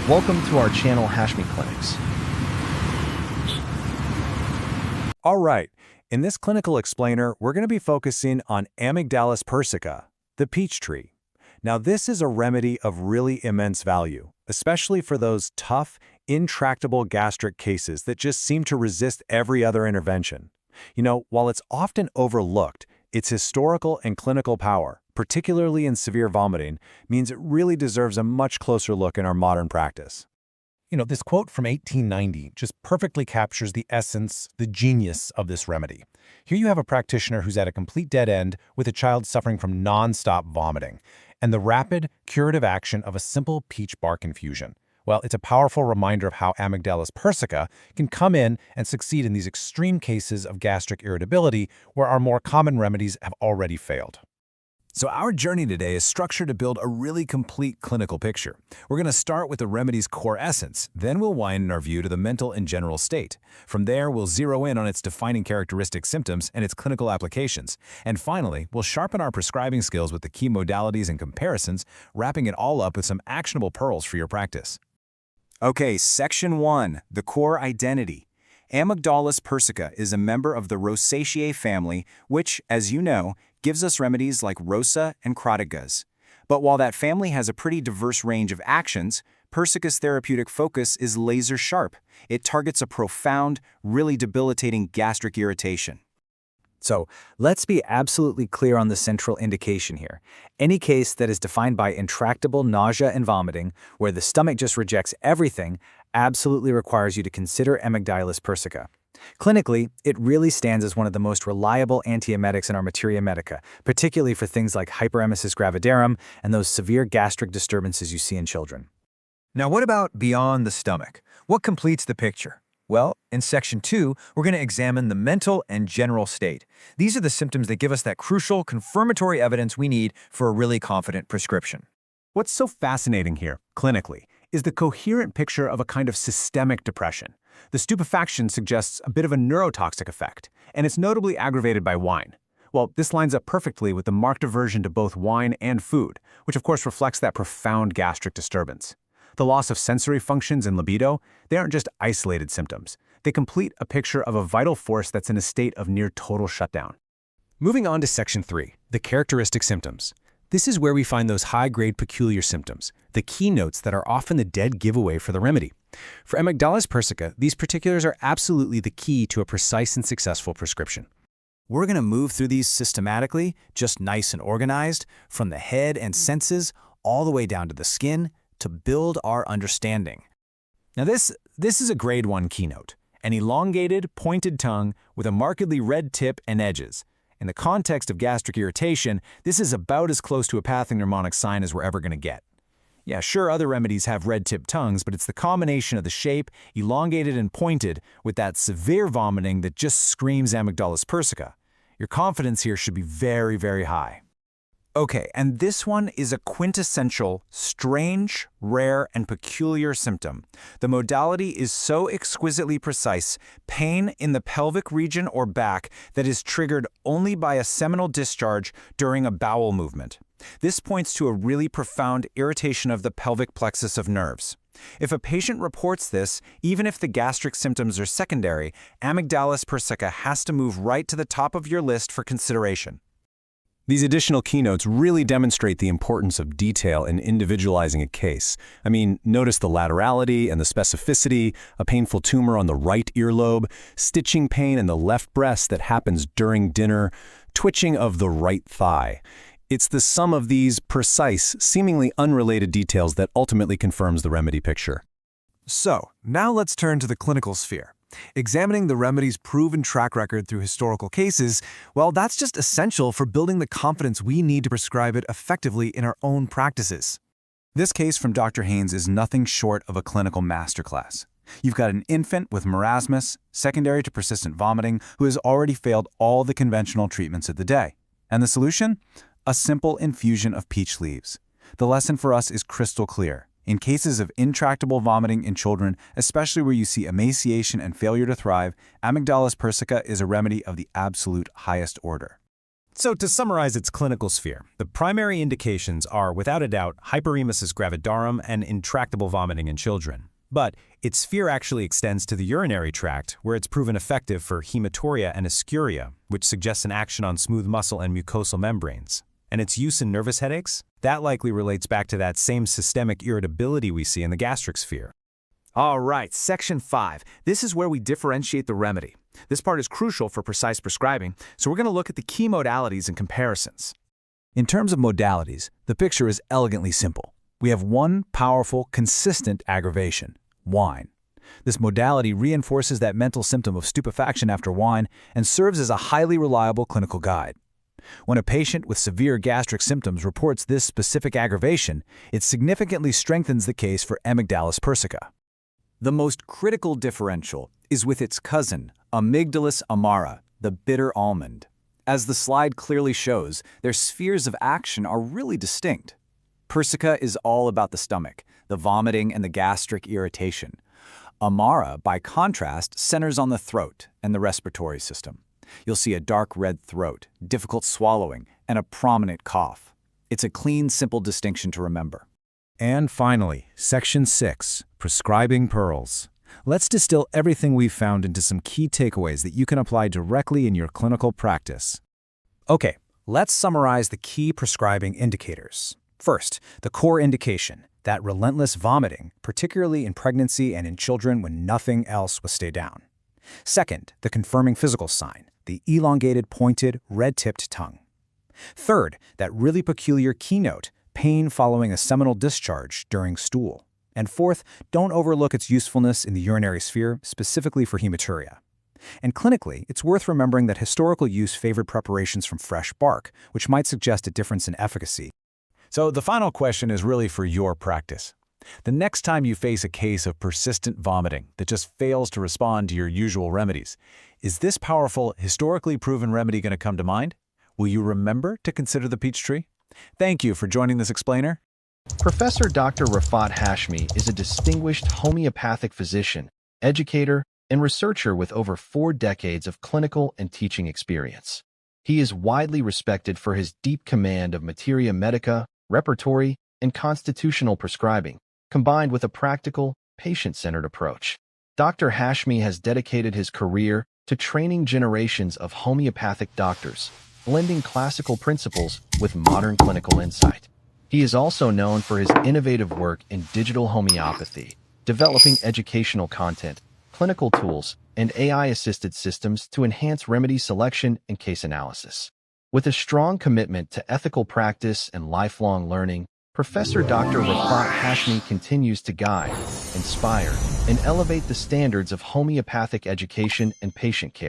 Welcome to our channel, HASHMICLINICS. All right, in this clinical explainer, we're going to be focusing on Amygdalus Persica, the peach tree. Now, this is a remedy of really immense value, especially for those tough, intractable gastric cases that just seem to resist every other intervention. While it's often overlooked, its historical and clinical power, particularly in severe vomiting, means it really deserves a much closer look in our modern practice. This quote from 1890 just perfectly captures the essence, the genius of this remedy. Here you have a practitioner who's at a complete dead end with a child suffering from non-stop vomiting, and the rapid, curative action of a simple peach bark infusion. Well, it's a powerful reminder of how Amygdalus Persica can come in and succeed in these extreme cases of gastric irritability where our more common remedies have already failed. So our journey today is structured to build a really complete clinical picture. We're going to start with the remedy's core essence, then we'll widen our view to the mental and general state. From there, we'll zero in on its defining characteristic symptoms and its clinical applications. And finally, we'll sharpen our prescribing skills with the key modalities and comparisons, wrapping it all up with some actionable pearls for your practice. Okay, Section 1, the core identity. Amygdalus Persica is a member of the Rosaceae family, which, as you know, gives us remedies like Rosa and Cratagas. But while that family has a pretty diverse range of actions, Persica's therapeutic focus is laser sharp. It targets a profound, really debilitating gastric irritation. So let's be absolutely clear on the central indication here. Any case that is defined by intractable nausea and vomiting, where the stomach just rejects everything, absolutely requires you to consider Amygdalus Persica. Clinically, it really stands as one of the most reliable antiemetics in our Materia Medica, particularly for things like hyperemesis gravidarum and those severe gastric disturbances you see in children. Now, what about beyond the stomach? What completes the picture? Well, in Section 2, we're going to examine the mental and general state. These are the symptoms that give us that crucial, confirmatory evidence we need for a really confident prescription. What's so fascinating here, clinically, is the coherent picture of a kind of systemic depression. The stupefaction suggests a bit of a neurotoxic effect, and it's notably aggravated by wine. Well, this lines up perfectly with the marked aversion to both wine and food, which of course reflects that profound gastric disturbance. The loss of sensory functions and libido, they aren't just isolated symptoms. They complete a picture of a vital force that's in a state of near total shutdown. Moving on to Section 3, the characteristic symptoms. This is where we find those high-grade peculiar symptoms, the keynotes that are often the dead giveaway for the remedy. For Amygdalus Persica, these particulars are absolutely the key to a precise and successful prescription. We're going to move through these systematically, just nice and organized, from the head and senses all the way down to the skin, to build our understanding. Now this is a grade 1 keynote, an elongated, pointed tongue with a markedly red tip and edges. In the context of gastric irritation, this is about as close to a pathognomonic sign as we're ever going to get. Yeah, sure, other remedies have red-tipped tongues, but it's the combination of the shape, elongated and pointed, with that severe vomiting that just screams Amygdalus Persica. Your confidence here should be very, very high. Okay, and this one is a quintessential, strange, rare, and peculiar symptom. The modality is so exquisitely precise, pain in the pelvic region or back that is triggered only by a seminal discharge during a bowel movement. This points to a really profound irritation of the pelvic plexus of nerves. If a patient reports this, even if the gastric symptoms are secondary, Amygdalus Persica has to move right to the top of your list for consideration. These additional keynotes really demonstrate the importance of detail in individualizing a case. I mean, notice the laterality and the specificity, a painful tumor on the right earlobe, stitching pain in the left breast that happens during dinner, twitching of the right thigh. It's the sum of these precise, seemingly unrelated details that ultimately confirms the remedy picture. So, now let's turn to the clinical sphere. Examining the remedy's proven track record through historical cases, well, that's just essential for building the confidence we need to prescribe it effectively in our own practices. This case from Dr. Haynes is nothing short of a clinical masterclass. You've got an infant with marasmus, secondary to persistent vomiting, who has already failed all the conventional treatments of the day. And the solution? A simple infusion of peach leaves. The lesson for us is crystal clear. In cases of intractable vomiting in children, especially where you see emaciation and failure to thrive, Amygdalus Persica is a remedy of the absolute highest order. So to summarize its clinical sphere, the primary indications are, without a doubt, hyperemesis gravidarum and intractable vomiting in children. But its sphere actually extends to the urinary tract, where it's proven effective for hematuria and eschuria, which suggests an action on smooth muscle and mucosal membranes. And its use in nervous headaches? That likely relates back to that same systemic irritability we see in the gastric sphere. All right, Section 5. This is where we differentiate the remedy. This part is crucial for precise prescribing, so we're going to look at the key modalities and comparisons. In terms of modalities, the picture is elegantly simple. We have one powerful, consistent aggravation: wine. This modality reinforces that mental symptom of stupefaction after wine and serves as a highly reliable clinical guide. When a patient with severe gastric symptoms reports this specific aggravation, it significantly strengthens the case for Amygdalus Persica. The most critical differential is with its cousin, Amygdalus amara, the bitter almond. As the slide clearly shows, their spheres of action are really distinct. Persica is all about the stomach, the vomiting and the gastric irritation. Amara, by contrast, centers on the throat and the respiratory system. You'll see a dark red throat, difficult swallowing, and a prominent cough. It's a clean, simple distinction to remember. And finally, Section 6, Prescribing Pearls. Let's distill everything we've found into some key takeaways that you can apply directly in your clinical practice. Okay, let's summarize the key prescribing indicators. First, the core indication, that relentless vomiting, particularly in pregnancy and in children when nothing else will stay down. Second, the confirming physical sign, the elongated, pointed, red-tipped tongue. Third, that really peculiar keynote, pain following a seminal discharge during stool. And fourth, don't overlook its usefulness in the urinary sphere, specifically for hematuria. And clinically, it's worth remembering that historical use favored preparations from fresh bark, which might suggest a difference in efficacy. So the final question is really for your practice. The next time you face a case of persistent vomiting that just fails to respond to your usual remedies, is this powerful, historically proven remedy going to come to mind? Will you remember to consider the peach tree? Thank you for joining this explainer. Professor Dr. Rafat Hashmi is a distinguished homeopathic physician, educator, and researcher with over 4 decades of clinical and teaching experience. He is widely respected for his deep command of Materia Medica, Repertory, and constitutional prescribing, combined with a practical, patient-centered approach. Dr. Hashmi has dedicated his career to training generations of homeopathic doctors, blending classical principles with modern clinical insight. He is also known for his innovative work in digital homeopathy, developing educational content, clinical tools, and AI-assisted systems to enhance remedy selection and case analysis. With a strong commitment to ethical practice and lifelong learning, Professor Dr. Rafat Hashmi continues to guide, inspire, and elevate the standards of homeopathic education and patient care.